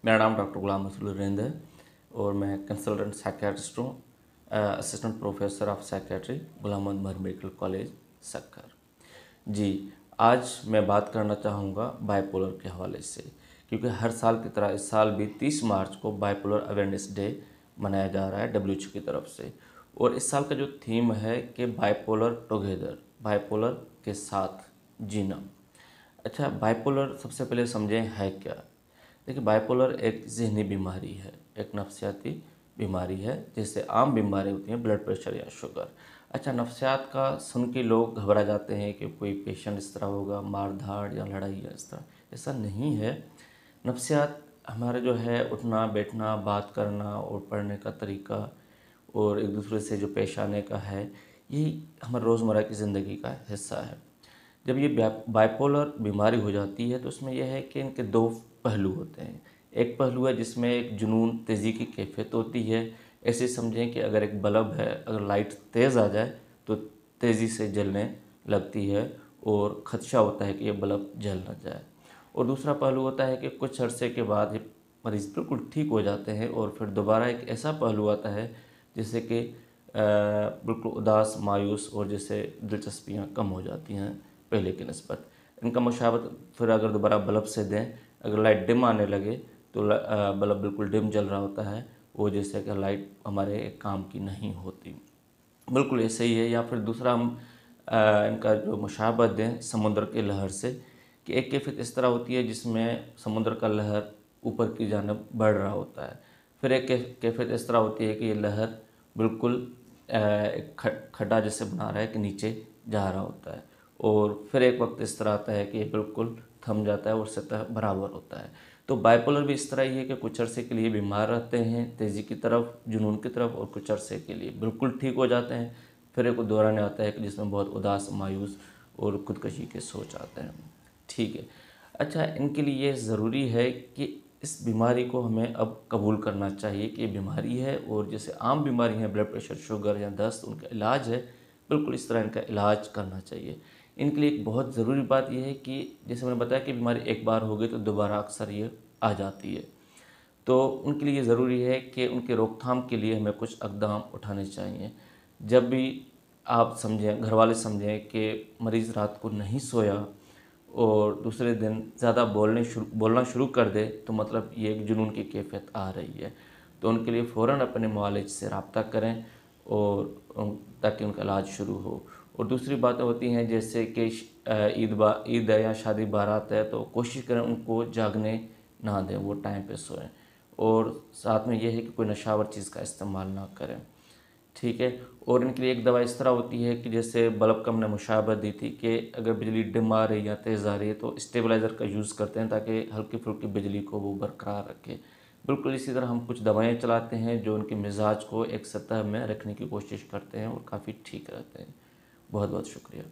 मेरा नाम डॉक्टर गुलाम रसूल रिंद है और मैं कंसल्टेंट साइकियाट्रिस्ट हूँ, assistant professor of psychiatry Ghulam Mohammad Mahar medical college Sukkur. जी, आज मैं बात करना चाहूँगा बाइपोलर के हवाले से, क्योंकि हर साल की तरह इस साल भी 30 मार्च को बाइपोलर अवेयरनेस डे मनाया जा रहा है WHO की तरफ से। और इस साल का जो थीम है कि बाइपोलर टुगेदर, बाइपोलर के साथ जीना। अच्छा, बाइपोलर सबसे पहले समझें है क्या। देखिए, बाइपोलर एक ज़हनी बीमारी है, एक नफ्सियाती बीमारी है, जैसे आम बीमारी होती हैं ब्लड प्रेशर या शुगर। अच्छा, नफ्सियात का सुन के लोग घबरा जाते हैं कि कोई पेशेंट इस तरह होगा, मार धाड़ या लड़ाई या इस तरह। ऐसा नहीं है। नफ्सियात हमारे जो है उठना बैठना, बात करना और पढ़ने का तरीका और एक दूसरे से जो पेश आने का है, यही हमारे रोज़मर्रा की ज़िंदगी का हिस्सा है। जब ये बाइपोलर बीमारी हो जाती है तो उसमें यह है कि इनके दो पहलू होते हैं। एक पहलू है जिसमें एक जुनून, तेज़ी की कैफियत होती है। ऐसे समझें कि अगर एक बल्ब है, अगर लाइट तेज़ आ जाए तो तेज़ी से जलने लगती है और ख़दशा होता है कि ये बल्ब जल ना जाए। और दूसरा पहलू होता है कि कुछ अरसे के बाद ये मरीज़ बिल्कुल ठीक हो जाते हैं और फिर दोबारा एक ऐसा पहलू आता है जिससे कि बिल्कुल उदास, मायूस और जैसे दिलचस्पियाँ कम हो जाती हैं पहले की निस्बत। इनका मुशाबत फिर अगर दोबारा बल्ब से दें, अगर लाइट डिम आने लगे तो बल्ब बिल्कुल डिम जल रहा होता है, वो जैसे कि लाइट हमारे काम की नहीं होती। बिल्कुल ऐसे ही है। या फिर दूसरा हम इनका जो मुशाबत दें समुद्र के लहर से, कि एक कैफियत इस तरह होती है जिसमें समुद्र का लहर ऊपर की जानब बढ़ रहा होता है। फिर एक कैफियत इस तरह होती है कि ये लहर बिल्कुल एक खड्डा जैसे बना रहा है कि नीचे जा रहा होता है। और फिर एक वक्त इस तरह आता है कि ये बिल्कुल थम जाता है और सतह बराबर होता है। तो बाइपोलर भी इस तरह ही है कि कुछ अरसे के लिए बीमार रहते हैं, तेज़ी की तरफ, जुनून की तरफ, और कुछ अरसे के लिए बिल्कुल ठीक हो जाते हैं। फिर एक दौरान आता है कि जिसमें बहुत उदास, मायूस और खुदकशी के सोच आते हैं। ठीक है। अच्छा, इनके लिए ज़रूरी है कि इस बीमारी को हमें अब कबूल करना चाहिए कि ये बीमारी है, और जैसे आम बीमारी है ब्लड प्रेशर, शुगर या दस्त, उनका इलाज है, बिल्कुल इस तरह इनका इलाज करना चाहिए। इनके लिए एक बहुत ज़रूरी बात यह है कि जैसे मैंने बताया कि बीमारी एक बार हो गई तो दोबारा अक्सर ये आ जाती है। तो उनके लिए ज़रूरी है कि उनके रोकथाम के लिए हमें कुछ इक़दाम उठाने चाहिए। जब भी आप समझें, घर वाले समझें कि मरीज़ रात को नहीं सोया और दूसरे दिन ज़्यादा बोलना शुरू कर दे, तो मतलब ये एक जुनून की कैफियत आ रही है। तो उनके लिए फ़ौरन अपने मुआलिज से रब्ता करें और ताकि उनका इलाज शुरू हो। और दूसरी बातें होती हैं जैसे कि ईद है या शादी बारात है, तो कोशिश करें उनको जागने ना दें, वो टाइम पे सोएं। और साथ में यह है कि कोई नशावर चीज़ का इस्तेमाल ना करें। ठीक है। और इनके लिए एक दवा इस तरह होती है कि जैसे बल्ब का हमने मुशाबत दी थी कि अगर बिजली डिम आ रही या तेज़ आ रही है तो स्टेबलाइज़र का यूज़ करते हैं ताकि हल्की फुल्की बिजली को वो बरकरार रखे। बिल्कुल इसी तरह हम कुछ दवाएं चलाते हैं जो उनके मिजाज को एक सतह में रखने की कोशिश करते हैं और काफ़ी ठीक रहते हैं। बहुत बहुत शुक्रिया।